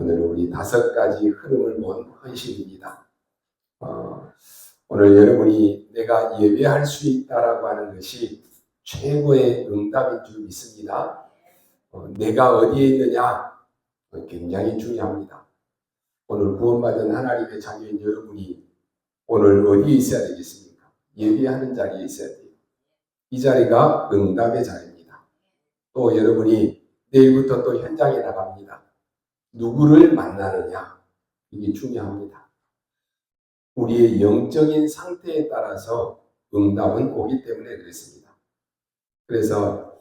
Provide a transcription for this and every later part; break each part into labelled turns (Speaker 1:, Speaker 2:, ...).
Speaker 1: 오늘은 우리 5가지 흐름을 본 헌신입니다. 오늘 여러분이 내가 예배할 수 있다라고 하는 것이 최고의 응답인 줄 믿습니다. 내가 어디에 있느냐 굉장히 중요합니다. 오늘 구원받은 하나님의 자녀인 여러분이 오늘 어디에 있어야 되겠습니까? 예배하는 자리에 있어야 돼요. 이 자리가 응답의 자리입니다. 또 여러분이 내일부터 또 현장에 나갑니다. 누구를 만나느냐 이게 중요합니다. 우리의 영적인 상태에 따라서 응답은 오기 때문에 그렇습니다. 그래서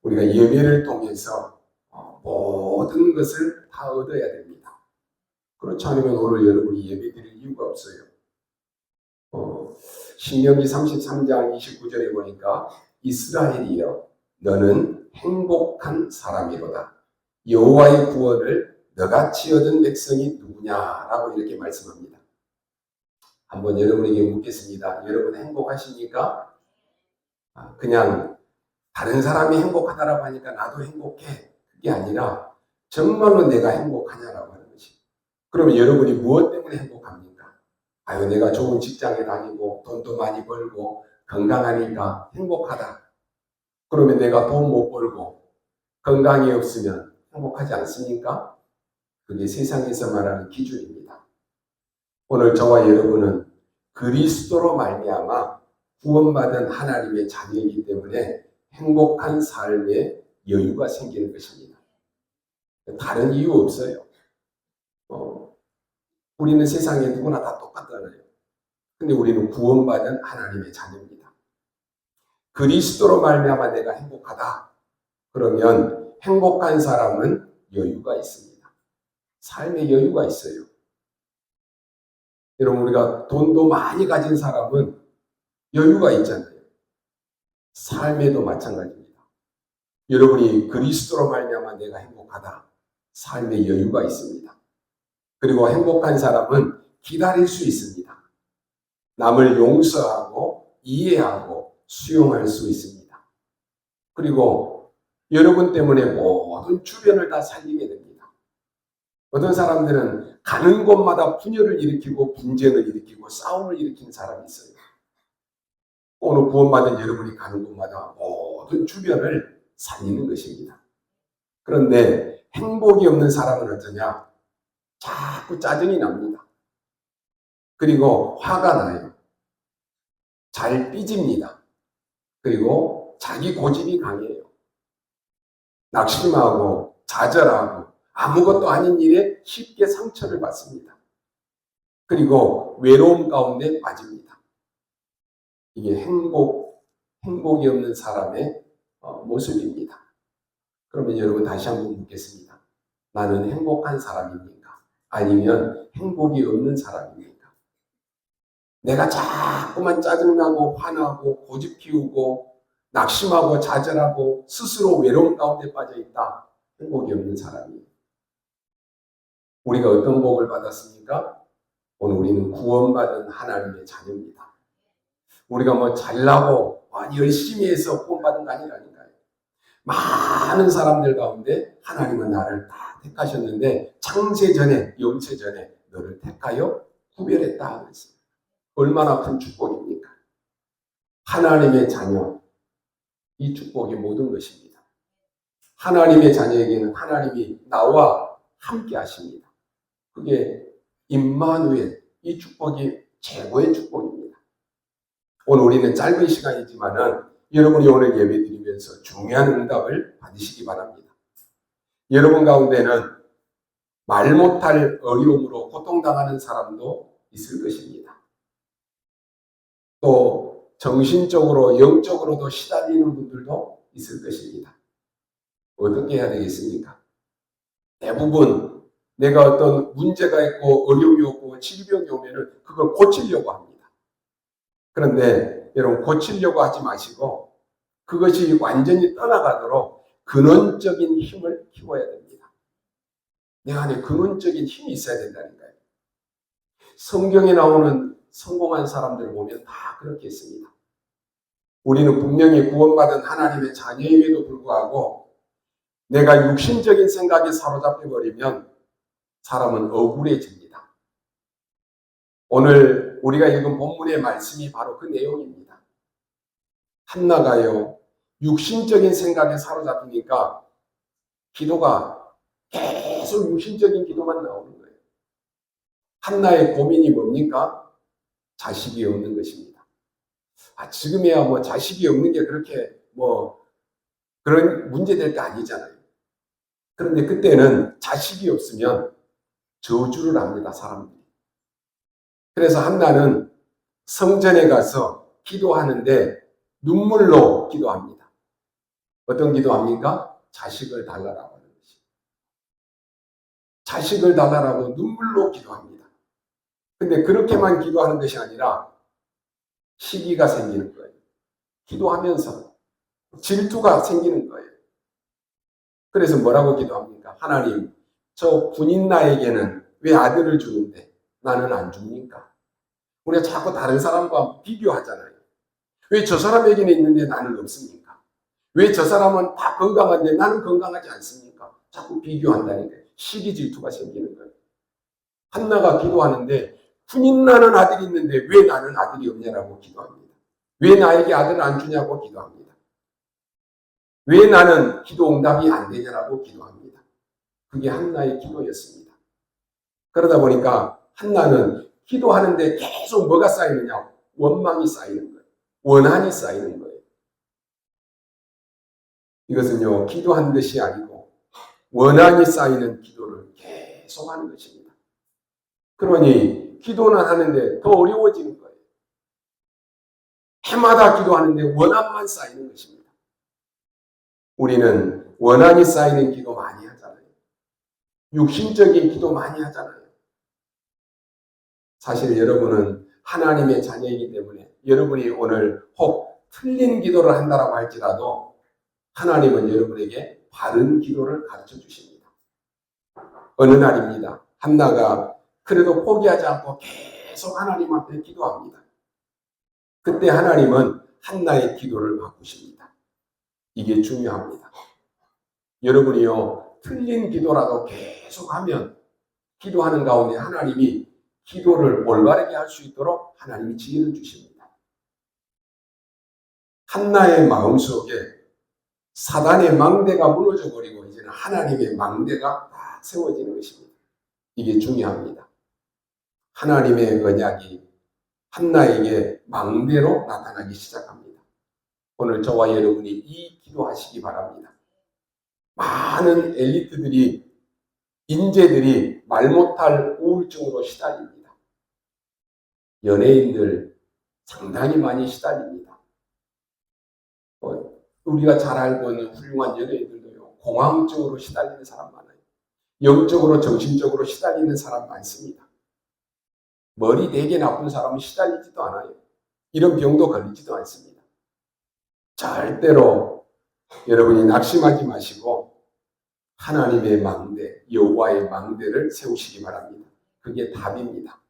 Speaker 1: 우리가 예배를 통해서 모든 것을 다 얻어야 됩니다. 그렇지 않으면 오늘 여러분이 예배 드릴 이유가 없어요. 신명기 33장 29절에 보니까 이스라엘이여 너는 행복한 사람이로다. 여호와의 구원을 너같이 얻은 백성이 누구냐라고 이렇게 말씀합니다. 한번 여러분에게 묻겠습니다. 여러분 행복하십니까? 그냥 다른 사람이 행복하다라고 하니까 나도 행복해. 그게 아니라 정말로 내가 행복하냐라고 하는 것이. 그러면 여러분이 무엇 때문에 행복합니까? 내가 좋은 직장에 다니고 돈도 많이 벌고 건강하니까 행복하다. 그러면 내가 돈 못 벌고 건강이 없으면 행복하지 않습니까? 그게 세상에서 말하는 기준입니다. 오늘 저와 여러분은 그리스도로 말미암아 구원받은 하나님의 자녀이기 때문에 행복한 삶에 여유가 생기는 것입니다. 다른 이유 없어요. 우리는 세상에 누구나 다 똑같잖아요. 근데 우리는 구원받은 하나님의 자녀입니다. 그리스도로 말미암아 내가 행복하다. 그러면 행복한 사람은 여유가 있습니다. 삶에 여유가 있어요. 여러분 우리가 돈도 많이 가진 사람은 여유가 있잖아요. 삶에도 마찬가지입니다. 여러분이 그리스도로 말미암아 내가 행복하다. 삶에 여유가 있습니다. 그리고 행복한 사람은 기다릴 수 있습니다. 남을 용서하고 이해하고 수용할 수 있습니다. 그리고 여러분 때문에 모든 주변을 다 살리게 됩니다. 어떤 사람들은 가는 곳마다 분열을 일으키고 분쟁을 일으키고 싸움을 일으키는 사람이 있어요. 오늘 구원받은 여러분이 가는 곳마다 모든 주변을 살리는 것입니다. 그런데 행복이 없는 사람은 어떠냐? 자꾸 짜증이 납니다. 그리고 화가 나요. 잘 삐집니다. 그리고 자기 고집이 강해요. 낙심하고 좌절하고 아무것도 아닌 일에 쉽게 상처를 받습니다. 그리고 외로움 가운데 빠집니다. 이게 행복이 없는 사람의 모습입니다. 그러면 여러분 다시 한번 묻겠습니다. 나는 행복한 사람입니까? 아니면 행복이 없는 사람입니까? 내가 자꾸만 짜증나고 화나고 고집 피우고 낙심하고 좌절하고 스스로 외로움 가운데 빠져있다. 행복이 없는 사람이에요. 우리가 어떤 복을 받았습니까? 오늘 우리는 구원받은 하나님의 자녀입니다. 우리가 잘나고 열심히 해서 구원받은 거 아니라니까요. 많은 사람들 가운데 하나님은 나를 다 택하셨는데 창세 전에 영세 전에 너를 택하여 구별했다 하고 있습니다. 얼마나 큰 축복입니까? 하나님의 자녀, 이 축복이 모든 것입니다. 하나님의 자녀에게는 하나님이 나와 함께 하십니다. 그게 임마누엘, 이 축복이 최고의 축복입니다. 오늘 우리는 짧은 시간이지만은 여러분이 오늘 예배 드리면서 중요한 응답을 받으시기 바랍니다. 여러분 가운데는 말 못할 어려움으로 고통당하는 사람도 있을 것입니다. 또 정신적으로 영적으로도 시달리는 분들도 있을 것입니다. 어떻게 해야 되겠습니까? 대부분 내가 어떤 문제가 있고 어려움이 오고 질병이 오면은 그걸 고치려고 합니다. 그런데 여러분 고치려고 하지 마시고 그것이 완전히 떠나가도록 근원적인 힘을 키워야 됩니다. 내 안에 근원적인 힘이 있어야 된다니까요. 성경에 나오는 성공한 사람들을 보면 다 그렇게 했습니다. 우리는 분명히 구원받은 하나님의 자녀임에도 불구하고 내가 육신적인 생각에 사로잡혀버리면 사람은 억울해집니다. 오늘 우리가 읽은 본문의 말씀이 바로 그 내용입니다. 한나가요, 육신적인 생각에 사로잡히니까 기도가 계속 육신적인 기도만 나오는 거예요. 한나의 고민이 뭡니까? 자식이 없는 것입니다. 지금이야 뭐 자식이 없는 게 그렇게 뭐 그런 문제될 게 아니잖아요. 그런데 그때는 자식이 없으면 저주를 합니다, 사람들이. 그래서 한나는 성전에 가서 기도하는데 눈물로 기도합니다. 어떤 기도합니까? 자식을 달라라고 하는 것이. 자식을 달라라고 눈물로 기도합니다. 근데 그렇게만 기도하는 것이 아니라 시기가 생기는 거예요. 기도하면서 질투가 생기는 거예요. 그래서 뭐라고 기도합니까? 하나님, 저 군인 나에게는 왜 아들을 주는데 나는 안 줍니까? 우리가 자꾸 다른 사람과 비교하잖아요. 왜 저 사람에게는 있는데 나는 없습니까? 왜 저 사람은 다 건강한데 나는 건강하지 않습니까? 자꾸 비교한다니까 시기 질투가 생기는 거예요. 한나가 기도하는데 군인 나는 아들이 있는데 왜 나는 아들이 없냐라고 기도합니다. 왜 나에게 아들을 안 주냐고 기도합니다. 왜 나는 기도 응답이 안 되냐라고 기도합니다. 그게 한나의 기도였습니다. 그러다 보니까 한나는 기도하는데 계속 뭐가 쌓이느냐? 원망이 쌓이는 거예요. 원한이 쌓이는 거예요. 이것은요, 기도한 것이 아니고 원한이 쌓이는 기도를 계속 하는 것입니다. 그러니 기도는 하는데 더 어려워지는 거예요. 해마다 기도하는데 원한만 쌓이는 것입니다. 우리는 원한이 쌓이는 기도 많이 하잖아요. 육신적인 기도 많이 하잖아요. 사실 여러분은 하나님의 자녀이기 때문에 여러분이 오늘 혹 틀린 기도를 한다고 할지라도 하나님은 여러분에게 바른 기도를 가르쳐 주십니다. 어느 날입니다. 한나가 그래도 포기하지 않고 계속 하나님 앞에 기도합니다. 그때 하나님은 한나의 기도를 바꾸십니다. 이게 중요합니다. 여러분이요, 틀린 기도라도 계속 하면 기도하는 가운데 하나님이 기도를 올바르게 할 수 있도록 하나님이 지혜를 주십니다. 한나의 마음속에 사단의 망대가 무너져 버리고 이제는 하나님의 망대가 딱 세워지는 것입니다. 이게 중요합니다. 하나님의 언약이 한나에게 망대로 나타나기 시작합니다. 오늘 저와 여러분이 이 기도하시기 바랍니다. 많은 엘리트들이, 인재들이 말 못할 우울증으로 시달립니다. 연예인들 상당히 많이 시달립니다. 우리가 잘 알고 있는 훌륭한 연예인들도요, 공황증으로 시달리는 사람 많아요. 영적으로, 정신적으로 시달리는 사람 많습니다. 머리 되게 나쁜 사람은 시달리지도 않아요. 이런 병도 걸리지도 않습니다. 절대로 여러분이 낙심하지 마시고 하나님의 망대, 여호와의 망대를 세우시기 바랍니다. 그게 답입니다.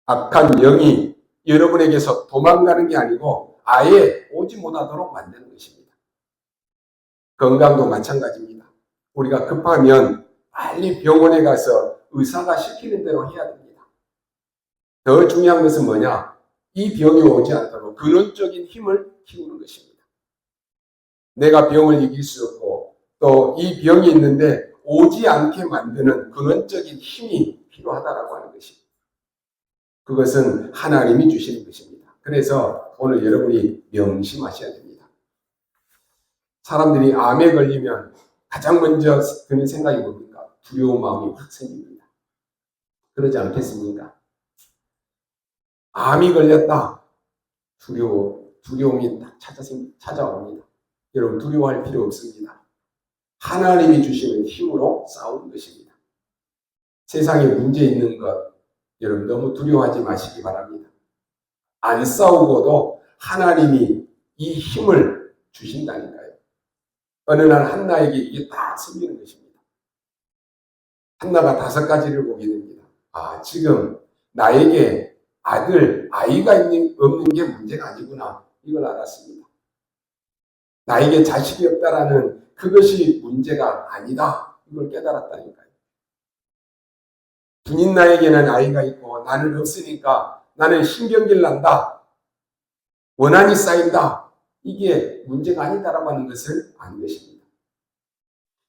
Speaker 1: 악한 영이 여러분에게서 도망가는 게 아니고 아예 오지 못하도록 만드는 것입니다. 건강도 마찬가지입니다. 우리가 급하면 빨리 병원에 가서 의사가 시키는 대로 해야 됩니다. 더 중요한 것은 뭐냐? 이 병이 오지 않도록 근원적인 힘을 키우는 것입니다. 내가 병을 이길 수 없고 또 이 병이 있는데 오지 않게 만드는 근원적인 힘이 필요하다라고 하는 것입니다. 그것은 하나님이 주시는 것입니다. 그래서 오늘 여러분이 명심하셔야 됩니다. 사람들이 암에 걸리면 가장 먼저 드는 생각이 뭡니까? 두려운 마음이 확 생깁니다. 그러지 않겠습니까? 암이 걸렸다. 두려움이 딱 찾아옵니다. 여러분 두려워할 필요 없습니다. 하나님이 주시는 힘으로 싸우는 것입니다. 세상에 문제 있는 것 여러분 너무 두려워하지 마시기 바랍니다. 안 싸우고도 하나님이 이 힘을 주신다니까요. 어느 날 한나에게 이게 다 생기는 것입니다. 한나가 5가지를 보게 됩니다. 지금 나에게 아이가 없는 게 문제가 아니구나. 이걸 알았습니다. 나에게 자식이 없다라는 그것이 문제가 아니다. 이걸 깨달았다니까요. 군인 나에게는 아이가 있고 나는 없으니까 나는 신경질 난다. 원한이 쌓인다. 이게 문제가 아니다라고 하는 것을 안 것입니다.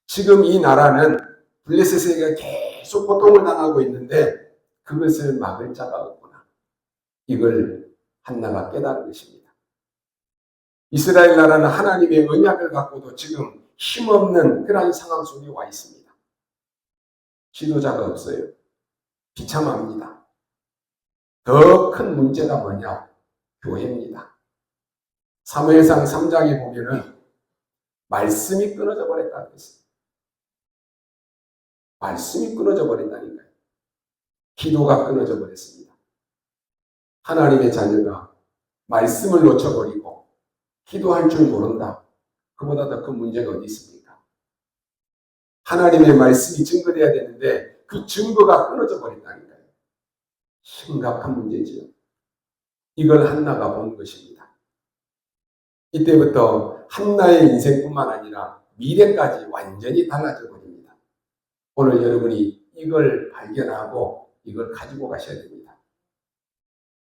Speaker 1: 지금 이 나라는 블레셋에게 계속 고통을 당하고 있는데 그것을 막을 자가 없구나. 이걸 한나가 깨달은 것입니다. 이스라엘 나라는 하나님의 언약을 갖고도 지금 힘없는 그런 상황 속에 와 있습니다. 지도자가 없어요. 비참합니다. 더 큰 문제가 뭐냐? 교회입니다. 사무엘상 3장에 보면은 말씀이 끊어져 버렸다는 것입니다. 말씀이 끊어져 버린다니까요. 기도가 끊어져 버렸습니다. 하나님의 자녀가 말씀을 놓쳐버리고 기도할 줄 모른다. 그보다 더 큰 문제가 어디 있습니까? 하나님의 말씀이 증거돼야 되는데 그 증거가 끊어져 버린다니까요. 심각한 문제지요. 이걸 한나가 본 것입니다. 이때부터 한나의 인생뿐만 아니라 미래까지 완전히 달라져 버립니다. 오늘 여러분이 이걸 발견하고 이걸 가지고 가셔야 됩니다.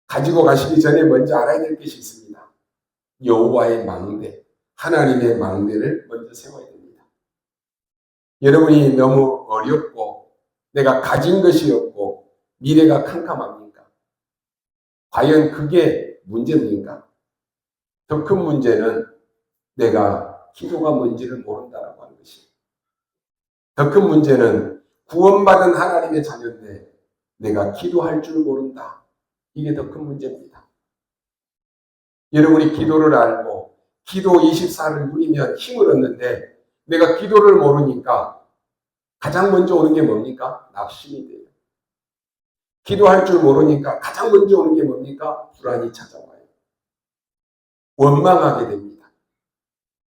Speaker 1: 가지고 가시기 전에 먼저 알아야 될 것이 있습니다. 여호와의 망대, 하나님의 망대를 먼저 세워야 됩니다. 여러분이 너무 어렵고 내가 가진 것이 없고 미래가 캄캄합니까? 과연 그게 문제입니까? 더 큰 문제는 내가 기도가 뭔지를 모른다라고 하는 것입니다. 더 큰 문제는 구원받은 하나님의 자녀인데 내가 기도할 줄 모른다. 이게 더 큰 문제입니다. 여러분이 기도를 알고 기도 24를 누리면 힘을 얻는데 내가 기도를 모르니까 가장 먼저 오는 게 뭡니까? 낙심이 돼요. 기도할 줄 모르니까 가장 먼저 오는 게 뭡니까? 불안이 찾아와요. 원망하게 됩니다.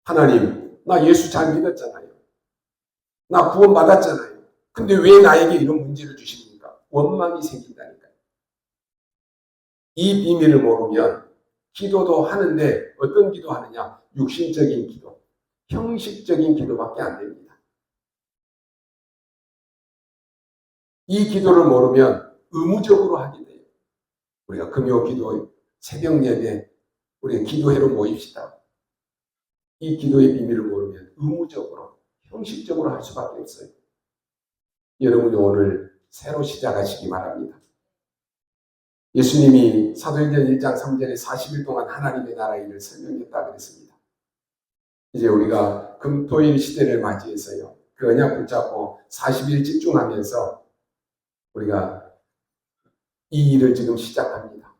Speaker 1: 하나님, 나 예수 잘 믿었잖아요. 나 구원 받았잖아요. 근데 왜 나에게 이런 문제를 주십니까? 원망이 생긴다니까요. 이 비밀을 모르면 기도도 하는데 어떤 기도 하느냐? 육신적인 기도, 형식적인 기도밖에 안 됩니다. 이 기도를 모르면 의무적으로 하게 돼요. 우리가 금요 기도, 새벽 예배, 우리가 기도회로 모입시다. 이 기도의 비밀을 모르면 의무적으로, 형식적으로 할 수밖에 없어요. 여러분이 오늘 새로 시작하시기 바랍니다. 예수님이 사도행전 1장 3절에 40일 동안 하나님의 나라 일을 설명했다 그랬습니다. 이제 우리가 금토일 시대를 맞이해서요. 그 언약 붙잡고 40일 집중하면서 우리가 이 일을 지금 시작합니다.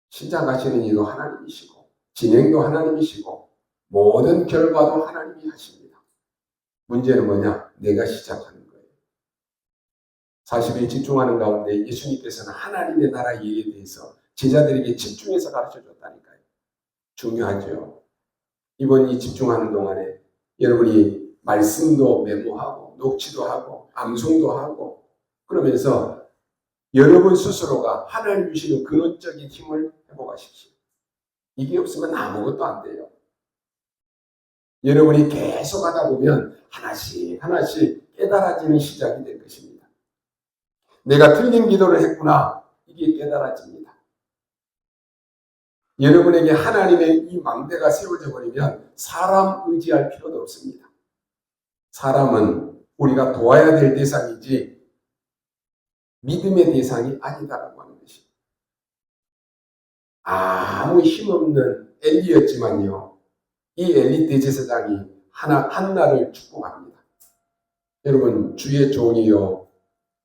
Speaker 1: 시작하시는 이도 하나님이시고 진행도 하나님이시고 모든 결과도 하나님이 하십니다. 문제는 뭐냐? 내가 시작하는 거예요. 40일 집중하는 가운데 예수님께서는 하나님의 나라 일에 대해서 제자들에게 집중해서 가르쳐 줬다니까요. 중요하죠. 이번 이 집중하는 동안에 여러분이 말씀도 메모하고 녹취도 하고 암송도 하고 그러면서 여러분 스스로가 하나님 주시는 근원적인 힘을 회복하십시오. 이게 없으면 아무것도 안 돼요. 여러분이 계속 하다 보면 하나씩 하나씩 깨달아지는 시작이 될 것입니다. 내가 틀린 기도를 했구나. 이게 깨달아집니다. 여러분에게 하나님의 이 망대가 세워져 버리면 사람 의지할 필요도 없습니다. 사람은 우리가 도와야 될 대상이지 믿음의 대상이 아니다라고 하는 것입니다. 아무 힘없는 엘리였지만요. 이 엘리 대제사장이 한나를 축복합니다. 여러분 주의 종이요.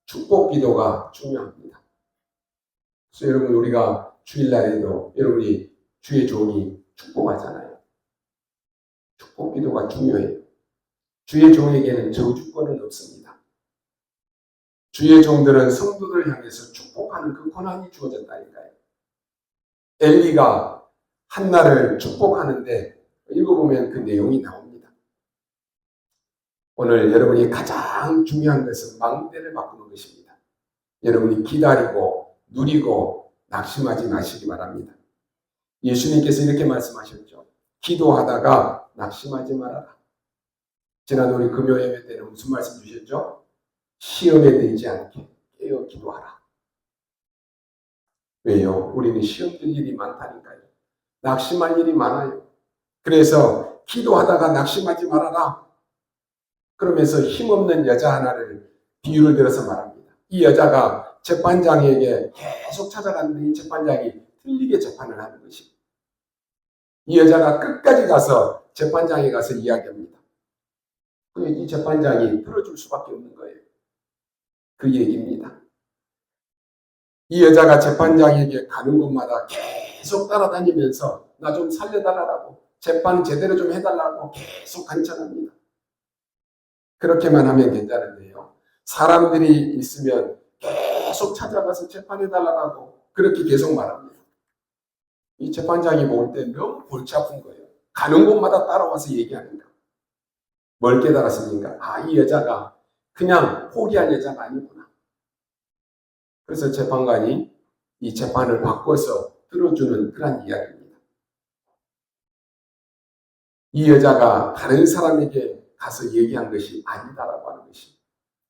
Speaker 1: 축복 기도가 중요합니다. 그래서 여러분 우리가 주일날에도 여러분이 주의 종이 축복하잖아요. 축복 기도가 중요해요. 주의 종에게는 저주권은 없습니다. 주의 종들은 성도들 향해서 축복하는 그 권한이 주어졌다니까요. 엘리가 한나를 축복하는데 읽어보면 그 내용이 나옵니다. 오늘 여러분이 가장 중요한 것은 망대를 바꾸는 것입니다. 여러분이 기다리고 누리고 낙심하지 마시기 바랍니다. 예수님께서 이렇게 말씀하셨죠. 기도하다가 낙심하지 말아라. 지난 우리 금요 예배 때는 무슨 말씀 주셨죠? 시험에 들지 않게 깨어 기도하라. 왜요? 우리는 시험 들 일이 많다니까요. 낙심할 일이 많아요. 그래서 기도하다가 낙심하지 말아라. 그러면서 힘없는 여자 하나를 비유를 들어서 말합니다. 이 여자가 재판장에게 계속 찾아갔는데 이 재판장이 틀리게 재판을 하는 것입니다. 이 여자가 끝까지 가서 재판장에 가서 이야기합니다. 이 재판장이 들어줄 수밖에 없는 거예요. 그 얘기입니다. 이 여자가 재판장에게 가는 곳마다 계속 따라다니면서 나 좀 살려달라고, 재판 제대로 좀 해달라고 계속 간청합니다. 그렇게만 하면 괜찮은데요. 사람들이 있으면 계속 찾아가서 재판해달라고 그렇게 계속 말합니다. 이 재판장이 볼 때 너무 골치 아픈 거예요. 가는 곳마다 따라와서 얘기하는 거. 뭘 깨달았습니까? 아, 이 여자가 그냥 포기할 여자가 아니구나. 그래서 재판관이 이 재판을 바꿔서 들어주는 그런 이야기입니다. 이 여자가 다른 사람에게 가서 얘기한 것이 아니다라고 하는 것이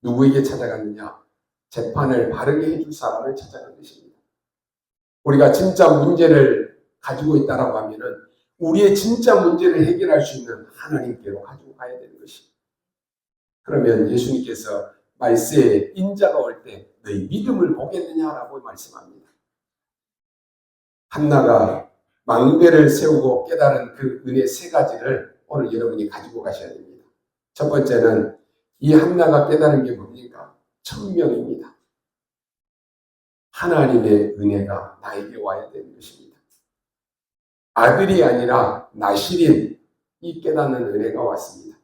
Speaker 1: 누구에게 찾아갔느냐? 재판을 바르게 해줄 사람을 찾아간 것입니다. 우리가 진짜 문제를 가지고 있다라고 하면은 우리의 진짜 문제를 해결할 수 있는 하나님께로 가지고 가야 되는 것입니다. 그러면 예수님께서 말세에 인자가 올 때 너희 믿음을 보겠느냐라고 말씀합니다. 한나가 망대를 세우고 깨달은 그 은혜 세 가지를 오늘 여러분이 가지고 가셔야 됩니다. 첫 번째는 이 한나가 깨달은 게 뭡니까? 천명입니다. 하나님의 은혜가 나에게 와야 되는 것입니다. 아들이 아니라 나실인 이 깨닫는 은혜가 왔습니다.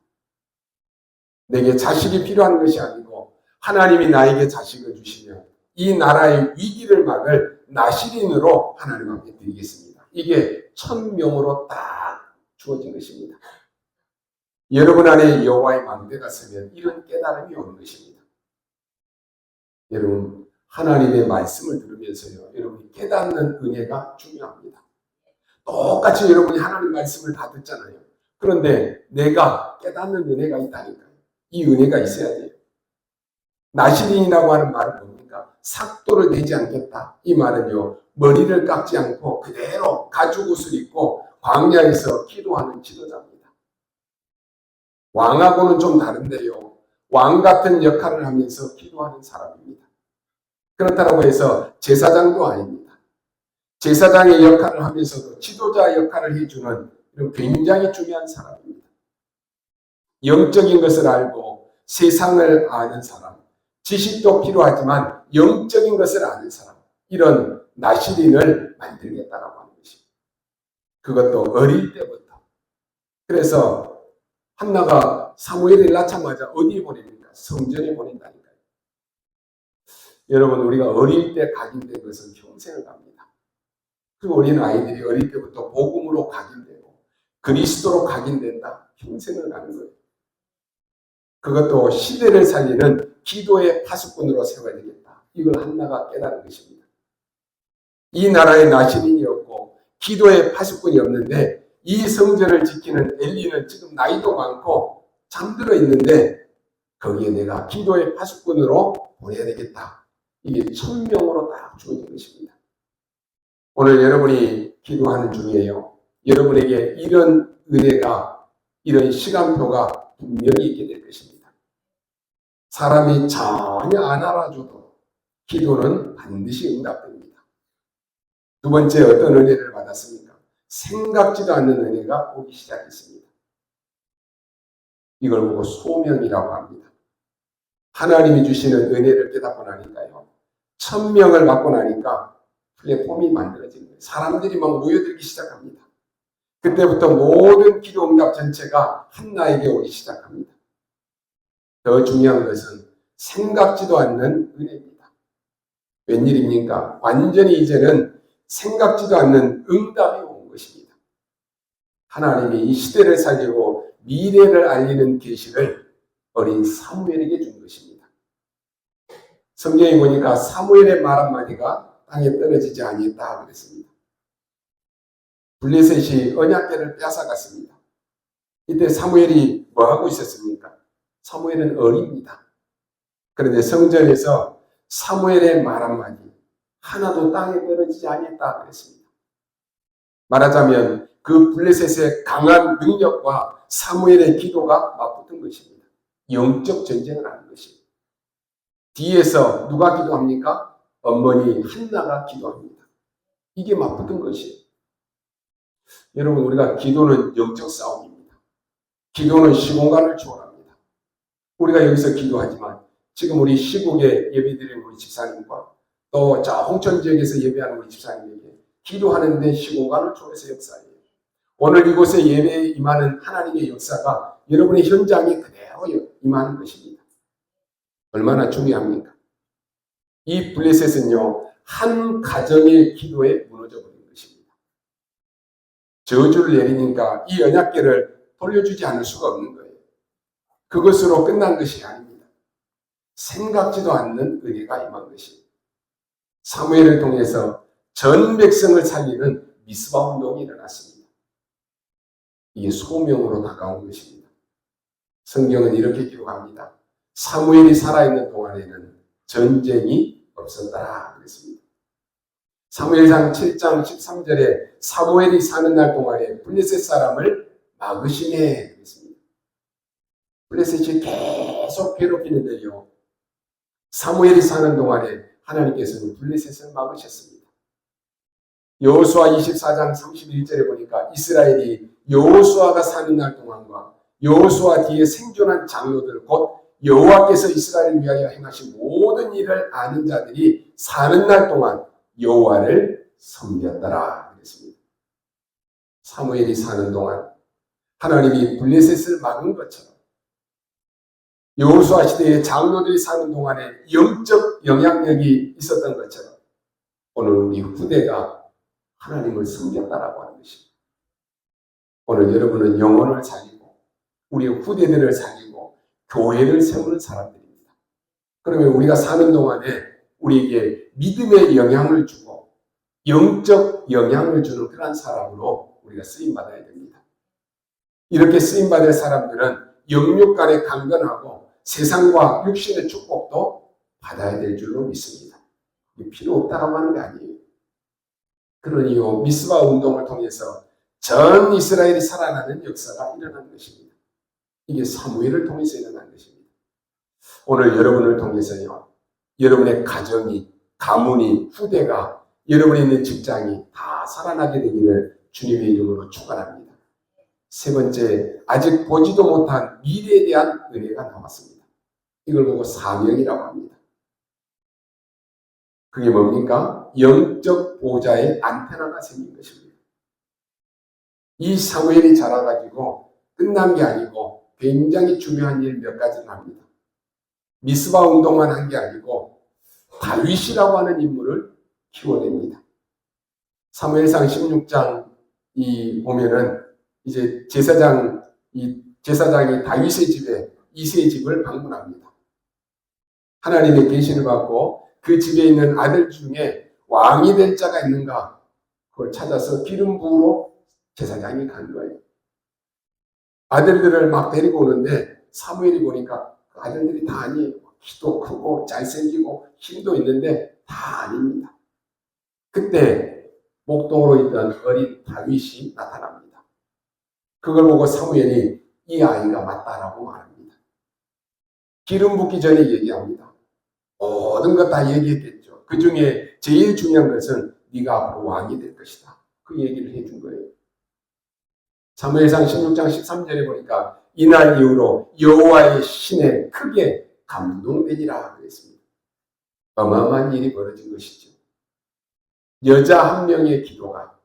Speaker 1: 내게 자식이 필요한 것이 아니고 하나님이 나에게 자식을 주시면 이 나라의 위기를 막을 나실인으로 하나님 앞에 드리겠습니다. 이게 천명으로 딱 주어진 것입니다. 여러분 안에 여호와의 망대가 서면 이런 깨달음이 오는 것입니다. 여러분 하나님의 말씀을 들으면서요, 여러분이 깨닫는 은혜가 중요합니다. 똑같이 여러분이 하나님 말씀을 다 듣잖아요. 그런데 내가 깨닫는 은혜가 있다니까요. 이 은혜가 있어야 돼요. 나실인이라고 하는 말은 뭡니까? 삭도를 내지 않겠다. 이 말은요, 머리를 깎지 않고 그대로 가죽옷을 입고 광야에서 기도하는 지도자입니다. 왕하고는 좀 다른데요, 왕 같은 역할을 하면서 기도하는 사람입니다. 그렇다고 해서 제사장도 아닙니다. 제사장의 역할을 하면서도 지도자 역할을 해주는 이런 굉장히 중요한 사람입니다. 영적인 것을 알고 세상을 아는 사람, 지식도 필요하지만 영적인 것을 아는 사람, 이런 나실인을 만들겠다라고 하는 것입니다. 그것도 어릴 때부터. 그래서 한나가 사무엘을 낳자마자 어디에 보냅니까? 성전에 보낸다니까요. 여러분, 우리가 어릴 때 각인된 것은 평생을 갑니다. 그 어린 아이들이 어릴 때부터 복음으로 각인되고 그리스도로 각인된다. 평생을 가는 거예요. 그것도 시대를 살리는 기도의 파수꾼으로 세워야 되겠다. 이걸 한나가 깨달은 것입니다. 이 나라에 나실인이 없고 기도의 파수꾼이 없는데 이 성전을 지키는 엘리는 지금 나이도 많고 잠들어 있는데 거기에 내가 기도의 파수꾼으로 보내야 되겠다. 이게 천명으로 딱 주어진 것입니다. 오늘 여러분이 기도하는 중에요, 여러분에게 이런 은혜가, 이런 시간표가 분명히 있게 될 것입니다. 사람이 전혀 안 알아줘도 기도는 반드시 응답됩니다. 두 번째, 어떤 은혜를 받았습니까? 생각지도 않는 은혜가 오기 시작했습니다. 이걸 보고 소명이라고 합니다. 하나님이 주시는 은혜를 깨닫고 나니까요, 천명을 받고 나니까 플랫폼이 만들어지는 거예요. 사람들이 막 모여들기 시작합니다. 그때부터 모든 기도 응답 전체가 한나에게 오기 시작합니다. 더 중요한 것은 생각지도 않는 은혜입니다. 웬일입니까? 완전히 이제는 생각지도 않는 응답이 온 것입니다. 하나님이 이 시대를 살리고 미래를 알리는 계시를 어린 사무엘에게 준 것입니다. 성경에 보니까 사무엘의 말 한마디가 땅에 떨어지지 아니했다 그랬습니다. 블레셋이 언약궤를 뺏어갔습니다. 이때 사무엘이 뭐 하고 있었습니까? 사무엘은 어립니다. 그런데 성전에서 사무엘의 말 한마디 하나도 땅에 떨어지지 않았다 그랬습니다. 말하자면 그 블레셋의 강한 능력과 사무엘의 기도가 맞붙은 것입니다. 영적 전쟁을 하는 것입니다. 뒤에서 누가 기도합니까? 어머니 한나가 기도합니다. 이게 맞붙은 것이에요. 여러분, 우리가 기도는 영적 싸움입니다. 기도는 시공간을 초월합니다. 우리가 여기서 기도하지만 지금 우리 시국에 예배드리는 우리 집사님과 또 홍천 지역에서 예배하는 우리 집사님에게 기도하는데 시공간을 초월해서 역사해요. 오늘 이곳에 예배에 임하는 하나님의 역사가 여러분의 현장에 그대로 임하는 것입니다. 얼마나 중요합니까? 이 블레셋은요, 한 가정의 기도에 무너져 버린 것입니다. 저주를 내리니까 이 언약궤를 돌려주지 않을 수가 없는 거예요. 그것으로 끝난 것이 아닙니다. 생각지도 않는 은혜가 임한 것입니다. 사무엘을 통해서 전 백성을 살리는 미스바 운동이 일어났습니다. 이게 소명으로 다가온 것입니다. 성경은 이렇게 기록합니다. 사무엘이 살아있는 동안에는 전쟁이 없었더라 그랬습니다. 사무엘상 7장 13절에 사무엘이 사는 날 동안에 블레셋 사람을 막으시네 그랬습니다. 블레셋이 계속 괴롭히는데요, 사무엘이 사는 동안에 하나님께서는 블레셋을 막으셨습니다. 여호수아 24장 31절에 보니까 이스라엘이 여호수아가 사는 날 동안과 여호수아 뒤에 생존한 장로들 곧 여호와께서 이스라엘을 위하여 행하신 모든 일을 아는 자들이 사는 날 동안 여호와를 섬겼더라 그랬습니다. 사무엘이 사는 동안 하나님이 블레셋을 막은 것처럼 여호수아 시대의 장로들이 사는 동안에 영적 영향력이 있었던 것처럼 오늘 우리 후대가 하나님을 섬겼다라고 하는 것입니다. 오늘 여러분은 영혼을 살리고 우리 후대들을 살리고 교회를 세우는 사람들입니다. 그러면 우리가 사는 동안에 우리에게 믿음의 영향을 주고 영적 영향을 주는 그런 사람으로 우리가 쓰임받아야 됩니다. 이렇게 쓰임받을 사람들은 영육 간에 강건하고 세상과 육신의 축복도 받아야 될 줄로 믿습니다. 필요 없다고 하는 게 아니에요. 그러니요, 미스바 운동을 통해서 전 이스라엘이 살아나는 역사가 일어난 것입니다. 이게 사무엘을 통해서 일어난 것입니다. 오늘 여러분을 통해서요, 여러분의 가정이, 가문이, 후대가, 여러분이 있는 직장이 다 살아나게 되기를 주님의 이름으로 축원합니다. 세 번째, 아직 보지도 못한 미래에 대한 은혜가 나왔습니다. 이걸 보고 사명이라고 합니다. 그게 뭡니까? 영적 보좌의 안테나가 생긴 것입니다. 이 사무엘이 자라가지고 끝난 게 아니고 굉장히 중요한 일 몇 가지를 합니다. 미스바 운동만 한 게 아니고 다윗이라고 하는 인물을 키워냅니다. 사무엘상 16장 보면은 이제 제사장이 다윗의 집에 이새의 집을 방문합니다. 하나님의 계시를 받고 그 집에 있는 아들 중에 왕이 될 자가 있는가 그걸 찾아서 기름 부으러 제사장이 간 거예요. 아들들을 막 데리고 오는데 사무엘이 보니까 그 아들들이 다 아니에요. 키도 크고 잘생기고 힘도 있는데 다 아닙니다. 그때 목동으로 있던 어린 다윗이 나타납니다. 그걸 보고 사무엘이 이 아이가 맞다라고 말합니다. 기름 붓기 전에 얘기합니다. 모든 것 다 얘기했겠죠. 그 중에 제일 중요한 것은 네가 앞으로 왕이 될 것이다. 그 얘기를 해준 거예요. 사무엘상 16장 13절에 보니까 이날 이후로 여호와의 신에 크게 감동되니라 그랬습니다. 어마어마한 일이 벌어진 것이죠. 여자 한 명의 기도가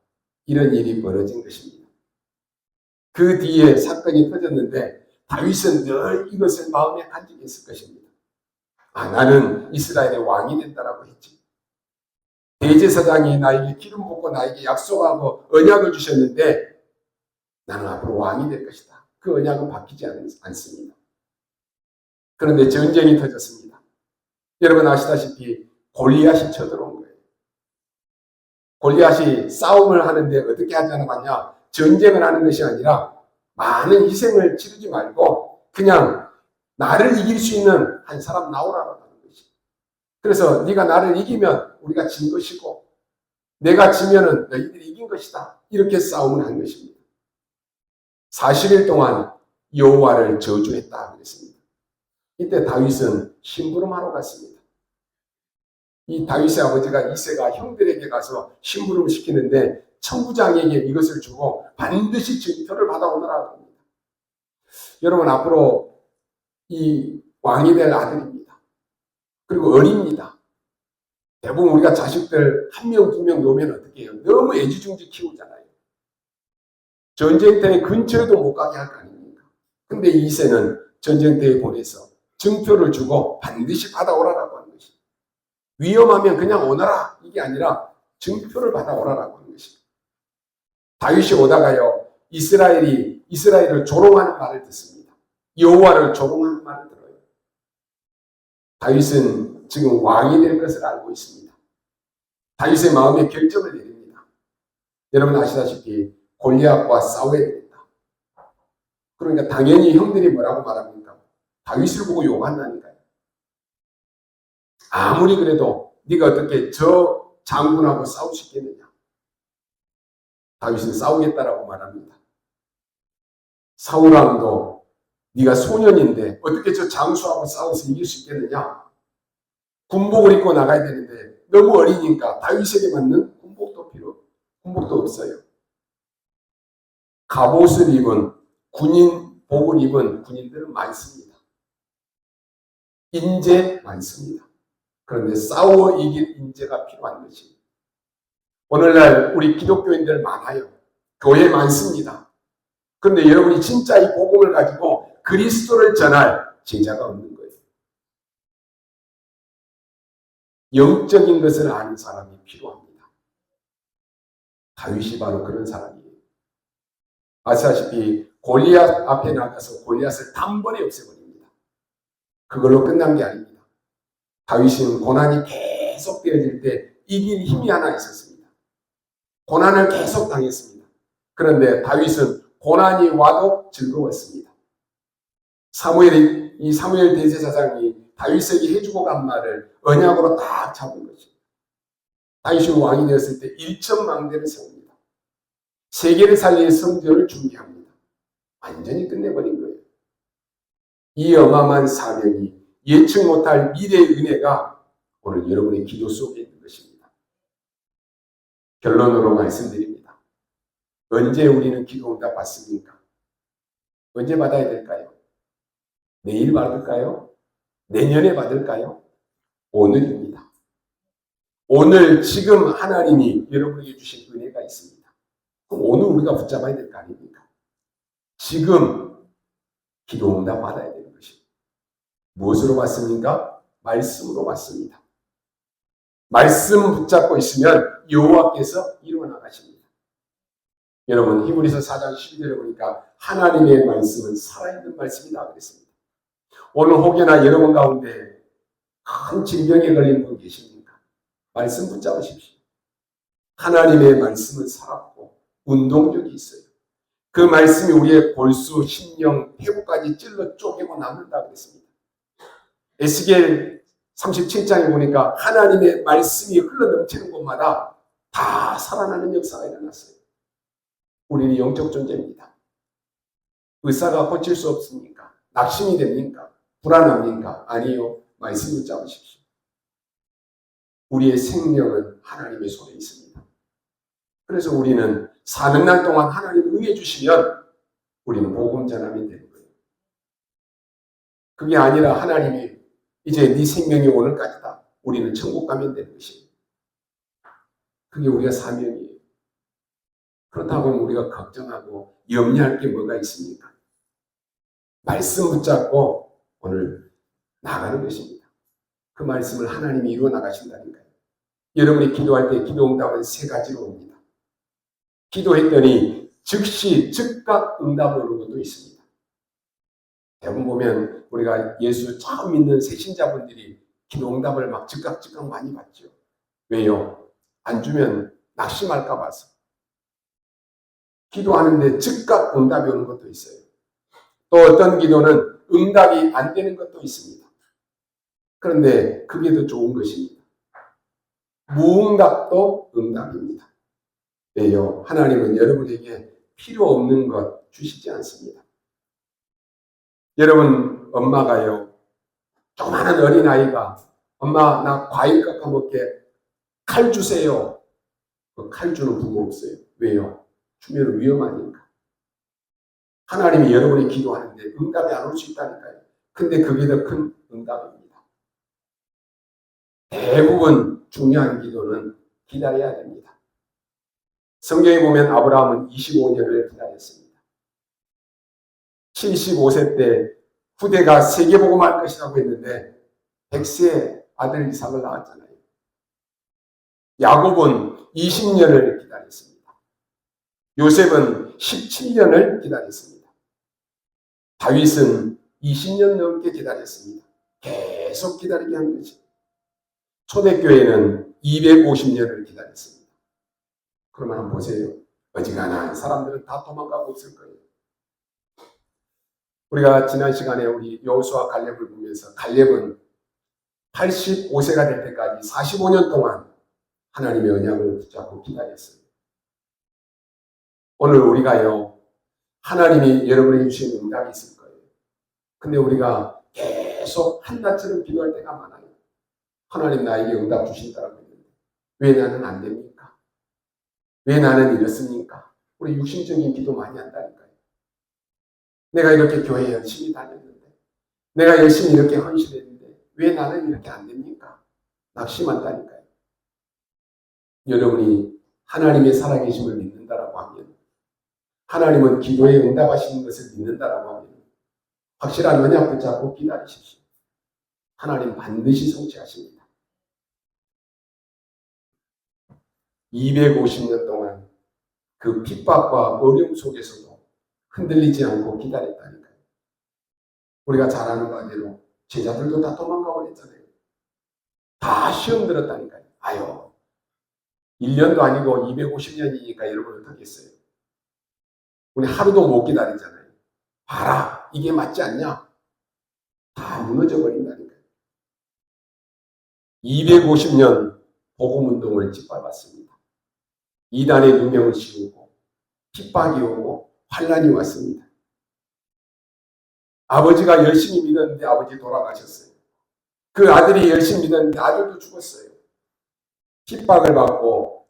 Speaker 1: 이런 일이 벌어진 것입니다. 그 뒤에 사건이 터졌는데 다윗은 늘 이것을 마음에 간직해 있을 것입니다. 나는 이스라엘의 왕이 된다라고 했지. 대제사장이 나에게 기름 붓고 나에게 약속하고 언약을 주셨는데 나는 앞으로 왕이 될 것이다. 그 언약은 바뀌지 않습니다. 그런데 전쟁이 터졌습니다. 여러분 아시다시피 골리앗이 쳐들어온 거예요. 골리앗이 싸움을 하는데 어떻게 하자는 거냐? 전쟁을 하는 것이 아니라 많은 희생을 치르지 말고 그냥 나를 이길 수 있는 한 사람 나오라고 하는 것이. 그래서 네가 나를 이기면 우리가 진 것이고 내가 지면은 너희들이 이긴 것이다. 이렇게 싸움을 한 것입니다. 40일 동안 여호와를 저주했다 그랬습니다. 이때 다윗은 심부름하러 갔습니다. 이 다윗의 아버지가 이새가 형들에게 가서 심부름을 시키는데 천부장에게 이것을 주고 반드시 증표를 받아오너라 합니다. 여러분 앞으로 이 왕이 될 아들입니다. 그리고 어립니다. 대부분 우리가 자식들 한 명, 두 명 놓으면 어떻게 해요? 너무 애지중지 키우잖아요. 전쟁터에 근처에도 못 가게 할 거 아닙니까? 근데 이새는 전쟁터에 보내서 증표를 주고 반드시 받아오라라고 하는 것입니다. 위험하면 그냥 오너라 이게 아니라 증표를 받아오라라고 하는 것입니다. 다윗이 오다가요 이스라엘을 조롱하는 말을 듣습니다. 여호와를 조롱하는 말을 들어요. 다윗은 지금 왕이 될 것을 알고 있습니다. 다윗의 마음에 결정을 내립니다. 여러분 아시다시피 골리앗과 싸워야 되겠다. 그러니까 당연히 형들이 뭐라고 말합니까? 다윗을 보고 욕한다니까요. 아무리 그래도 네가 어떻게 저 장군하고 싸울 수 있겠느냐. 다윗은 싸우겠다라고 말합니다. 사울왕도 네가 소년인데 어떻게 저 장수하고 싸워서 이길 수 있겠느냐. 군복을 입고 나가야 되는데 너무 어리니까 다윗에게 맞는 군복도 없어요. 갑옷을 입은 군인복을 입은 군인들은 많습니다. 인재 많습니다. 그런데 싸워 이길 인재가 필요한 것입니다. 오늘날 우리 기독교인들 많아요. 교회 많습니다. 그런데 여러분이 진짜 이 복음을 가지고 그리스도를 전할 제자가 없는 거예요. 영적인 것을 아는 사람이 필요합니다. 다윗이 바로 그런 사람이에요. 아시다시피 골리앗 앞에 나가서 골리앗을 단번에 없애버립니다. 그걸로 끝난 게 아닙니다. 다윗은 고난이 계속 되어질 때 이길 힘이 하나 있었습니다. 고난을 계속 당했습니다. 그런데 다윗은 고난이 와도 즐거웠습니다. 사무엘 대제사장이 다윗에게 해주고 간 말을 언약으로 딱 잡은 것입니다. 다윗이 왕이 되었을 때 1천망대를 세웁니다. 세계를 살릴 성전을 준비합니다. 완전히 끝내버린 거예요. 이 어마어마한 사명이 예측 못할 미래의 은혜가 오늘 여러분의 기도 속에 있는 것입니다. 결론으로 말씀드립니다. 언제 우리는 기도 응답 받습니까? 언제 받아야 될까요? 내일 받을까요? 내년에 받을까요? 오늘입니다. 오늘 지금 하나님이 여러분에게 주신 은혜가 있습니다. 그럼 오늘 우리가 붙잡아야 될 거 아닙니까? 지금 기도 응답 받아야 되는 것입니다. 무엇으로 받습니까? 말씀으로 받습니다. 말씀 붙잡고 있으면 여호와께서 이루어 나가십니다. 여러분 히브리서 4장 12절에 보니까 하나님의 말씀은 살아있는 말씀이다 그랬습니다. 오늘 혹여나 여러분 가운데 큰 질병에 걸린 분 계십니까? 말씀 붙잡으십시오. 하나님의 말씀은 살았고 운동력이 있어요. 그 말씀이 우리의 골수, 심령, 폐부까지 찔러 쪼개고 남는다 그랬습니다. 에스겔 37장에 보니까 하나님의 말씀이 흘러넘치는 곳마다 다 살아나는 역사가 일어났어요. 우리는 영적 존재입니다. 의사가 고칠 수 없습니까? 낙심이 됩니까? 불안합니까? 아니요. 말씀 붙잡으십시오. 우리의 생명은 하나님의 손에 있습니다. 그래서 우리는 사는 날 동안 하나님 응해 주시면 우리는 복음 전함이 되는 거예요. 그게 아니라 하나님이 이제 네 생명이 오늘까지다. 우리는 천국 가면 되는 것입니다. 그게 우리가 사명이에요. 그렇다고 우리가 걱정하고 염려할 게 뭐가 있습니까? 말씀 붙잡고 오늘 나가는 것입니다. 그 말씀을 하나님이 이루어 나가신다니까요. 여러분이 기도할 때 기도 응답은 세 가지로 옵니다. 기도했더니 즉시 즉각 응답을 오는 것도 있습니다. 대부분 보면 우리가 예수 처음 믿는 새신자분들이 기도 응답을 막 즉각 많이 받죠. 왜요? 안 주면 낙심할까 봐서. 기도하는데 즉각 응답이 오는 것도 있어요. 또 어떤 기도는 응답이 안 되는 것도 있습니다. 그런데 그게 더 좋은 것입니다. 무응답도 응답입니다. 왜요? 하나님은 여러분에게 필요 없는 것 주시지 않습니다. 여러분 엄마가요, 조그마한 어린아이가 엄마 나 과일 깎아 먹게 칼 주세요. 그 칼 주는 부모 없어요. 왜요? 주면 위험하니까. 하나님이 여러분이 기도하는데 응답이 안 올 수 있다니까요. 근데 그게 더 큰 응답입니다. 대부분 중요한 기도는 기다려야 됩니다. 성경에 보면 아브라함은 25년을 기다렸습니다. 75세 때 후대가 세계복음할 것이라고 했는데 100세 아들 이삭을 낳았잖아요. 야곱은 20년을 기다렸습니다. 요셉은 17년을 기다렸습니다. 다윗은 20년 넘게 기다렸습니다. 계속 기다리게 한 거죠. 초대교회는 250년을 기다렸습니다. 그러면 한번 보세요. 어지간한 사람들은 다 도망가고 있을 거예요. 우리가 지난 시간에 우리 여호수아 갈렙을 보면서 갈렙은 85세가 될 때까지 45년 동안 하나님의 언약을 붙잡고 기다렸어요. 오늘 우리가요, 하나님이 여러분에게 주신 응답이 있을 거예요. 근데 우리가 계속 한낮처럼 기도할 때가 많아요. 하나님 나에게 응답 주신다라고 했는데 왜 나는 안 됩니까? 왜 나는 이렇습니까? 우리 육신적인 기도 많이 한다니까요. 내가 이렇게 교회에 열심히 다녔는데, 내가 열심히 이렇게 헌신했는데 왜 나는 이렇게 안 됩니까? 낙심한다니까요. 여러분이 하나님의 살아계심을 믿는다라고 하면, 하나님은 기도에 응답하시는 것을 믿는다라고 하면 확실한 언약 붙잡고 기다리십시오. 하나님 반드시 성취하십니다. 250년 동안 그 핍박과 어려움 속에서도 흔들리지 않고 기다렸다니까요. 우리가 잘 아는 바대로 제자들도 다 도망가 버렸잖아요. 다 시험 들었다니까요. 아유, 1년도 아니고 250년이니까 여러분 어떻겠어요? 우리 하루도 못 기다리잖아요. 봐라, 이게 맞지 않냐? 다 무너져 버린다니까요. 250년 복음운동을 짓밟았습니다. 이단의 누명을 씌우고 핍박이 오고 환란이 왔습니다. 아버지가 열심히 믿었는데 아버지 돌아가셨어요. 그 아들이 열심히 믿었는데 아들도 죽었어요. 핍박을 받고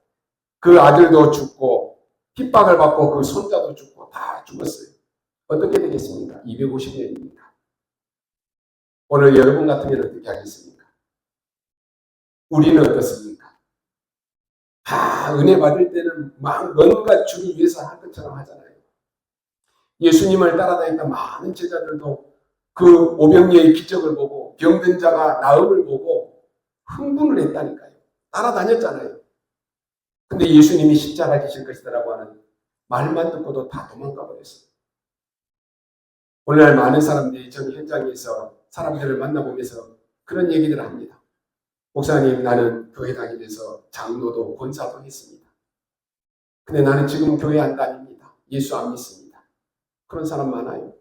Speaker 1: 그 아들도 죽고 핍박을 받고 그 손자도 죽고 다 죽었어요. 어떻게 되겠습니까? 250년입니까? 오늘 여러분 같으면 어떻게 하겠습니까? 우리는 어떻습니까? 다 은혜 받을 때는 막 뭔가 주를 위해서 할 것처럼 하잖아요. 예수님을 따라다니던 많은 제자들도 그 오병이의 기적을 보고 병든 자가 나음을 보고 흥분을 했다니까요. 따라다녔잖아요. 근데 예수님이 십자가 지실 것이다라고 하는 말만 듣고도 다 도망가 버렸어요. 오늘날 많은 사람들이 전 현장에서 사람들을 만나보면서 그런 얘기들을 합니다. 목사님, 나는 교회 다니면서 장로도 권사도 했습니다. 근데 나는 지금 교회 안 다닙니다. 예수 안 믿습니다. 그런 사람 많아요.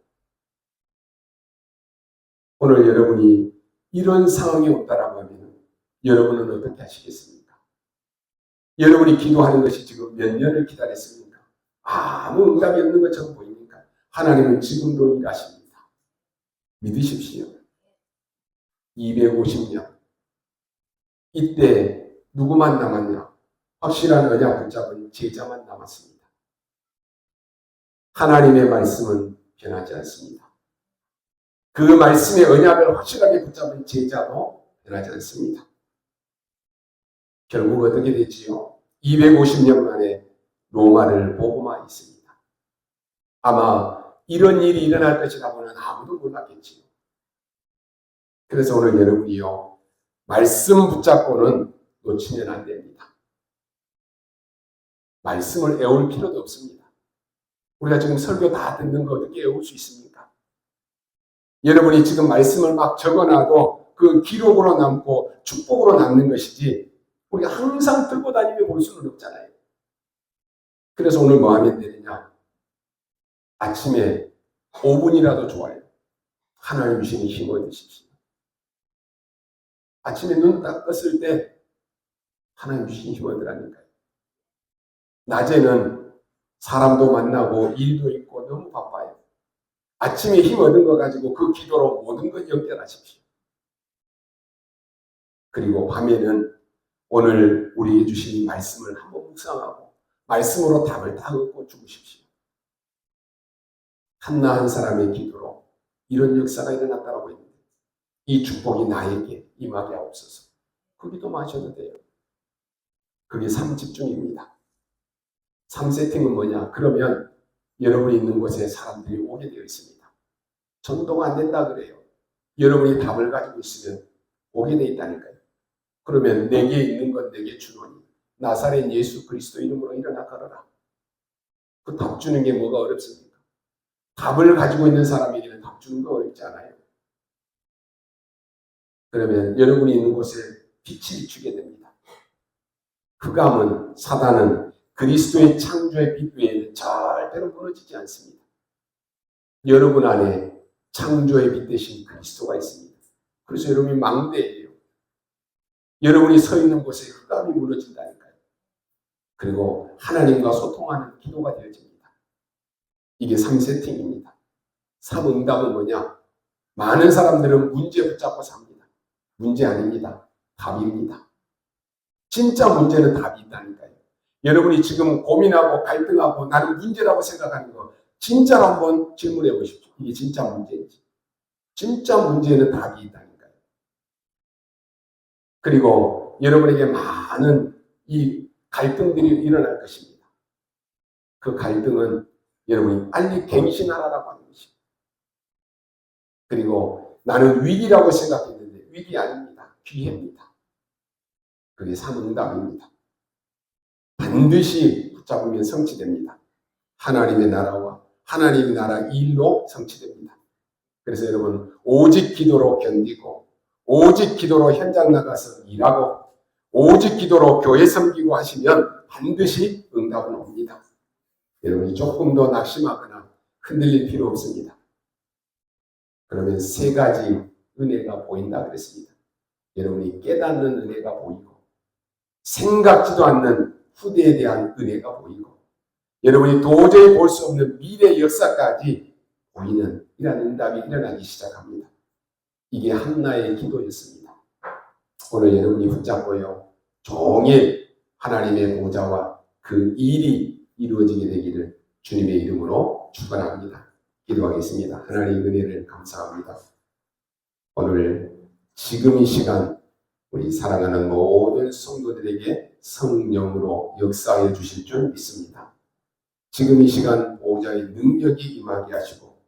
Speaker 1: 오늘 여러분이 이런 상황이 온다라고 하면 여러분은 어떻게 하시겠습니까? 여러분이 기도하는 것이 지금 몇 년을 기다렸습니까? 아무 응답이 없는 것처럼 보입니까? 하나님은 지금도 일하십니다. 믿으십시오. 250년. 이때 누구만 남았냐? 확실한 언약 붙잡은 제자만 남았습니다. 하나님의 말씀은 변하지 않습니다. 그 말씀의 언약을 확실하게 붙잡은 제자도 변하지 않습니다. 결국 어떻게 됐지요? 250년 만에 로마를 복음화했습니다. 아마 이런 일이 일어날 것이라고는 아무도 몰랐겠지요. 그래서 오늘 여러분이요, 말씀 붙잡고는 놓치면 안 됩니다. 말씀을 애울 필요도 없습니다. 우리가 지금 설교 다 듣는 거 어떻게 애울 수 있습니까? 여러분이 지금 말씀을 막 적어놔도 그 기록으로 남고 축복으로 남는 것이지 우리가 항상 들고 다니며 볼 수는 없잖아요. 그래서 오늘 뭐 하면 되느냐? 아침에 5분이라도 좋아요. 하나님 주시는 힘을 드십시오. 아침에 눈 딱 떴을 때 하나님 주신 힘을 얻으라니까요. 낮에는 사람도 만나고 일도 있고 너무 바빠요. 아침에 힘 얻은 거 가지고 그 기도로 모든 것 연결하십시오. 그리고 밤에는 오늘 우리에게 주신 말씀을 한번 묵상하고 말씀으로 답을 다 얻고 주무십시오. 한나 한 사람의 기도로 이런 역사가 일어났다고 했는데 이 축복이 나에게 임하게 하옵소서. 그 기도 마셔도 돼요. 그게 3집중입니다. 3세팅은 뭐냐? 그러면 여러분이 있는 곳에 사람들이 오게 되어 있습니다. 전도가 안 된다 그래요. 여러분이 답을 가지고 있으면 오게 되어 있다니까요. 그러면 내게 있는 건 내게 주노니 나사렛 예수 그리스도 이름으로 일어나 걸어라. 그 답 주는 게 뭐가 어렵습니까? 답을 가지고 있는 사람에게는 답 주는 거 어렵지 않아요. 그러면 여러분이 있는 곳에 빛이 비추게 됩니다. 흑암은 사단은 그리스도의 창조의 빛 외에는 절대로 무너지지 않습니다. 여러분 안에 창조의 빛 대신 그리스도가 있습니다. 그래서 여러분이 망대예요. 여러분이 서 있는 곳에 흑암이 무너진다니까요. 그리고 하나님과 소통하는 기도가 되어집니다. 이게 3세팅입니다. 3응답은 뭐냐? 많은 사람들은 문제 붙잡고 삽니다. 문제 아닙니다. 답입니다. 진짜 문제는 답이 있다니까요. 여러분이 지금 고민하고 갈등하고 나는 문제라고 생각하는 거 진짜로 한번 질문해 보십시오. 이게 진짜 문제인지. 진짜 문제는 답이 있다니까요. 그리고 여러분에게 많은 이 갈등들이 일어날 것입니다. 그 갈등은 여러분이 빨리 갱신하라고 하는 것입니다. 그리고 나는 위기라고 생각했는데 위기 아닙니다. 기회입니다. 그게 3응답입니다. 반드시 붙잡으면 성취됩니다. 하나님의 나라와 하나님의 나라 일로 성취됩니다. 그래서 여러분 오직 기도로 견디고 오직 기도로 현장 나가서 일하고 오직 기도로 교회 섬기고 하시면 반드시 응답은 옵니다. 여러분이 조금 더 낙심하거나 흔들릴 필요 없습니다. 그러면 3가지 은혜가 보인다 그랬습니다. 여러분이 깨닫는 은혜가 보이고 생각지도 않는 후대에 대한 은혜가 보이고 여러분이 도저히 볼 수 없는 미래 역사까지 보이는 이런 응답이 일어나기 시작합니다. 이게 한나의 기도였습니다. 오늘 여러분이 붙잡고요. 종일 하나님의 보좌와 그 일이 이루어지게 되기를 주님의 이름으로 축원합니다. 기도하겠습니다. 하나님의 은혜를 감사합니다. 오늘 지금 이 시간 우리 사랑하는 모든 성도들에게 성령으로 역사해 주실 줄 믿습니다. 지금 이 시간 보호자의 능력이 임하게 하시고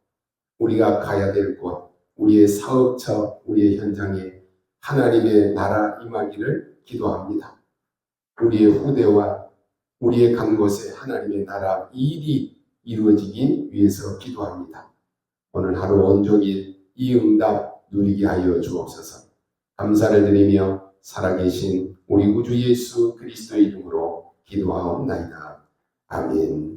Speaker 1: 우리가 가야 될 곳, 우리의 사업처, 우리의 현장에 하나님의 나라 임하기를 기도합니다. 우리의 후대와 우리의 간 곳에 하나님의 나라 일이 이루어지기 위해서 기도합니다. 오늘 하루 온종일 이 응답 누리게 하여 주옵소서. 감사를 드리며 살아계신 우리 구주 예수 그리스도의 이름으로 기도하옵나이다. 아멘.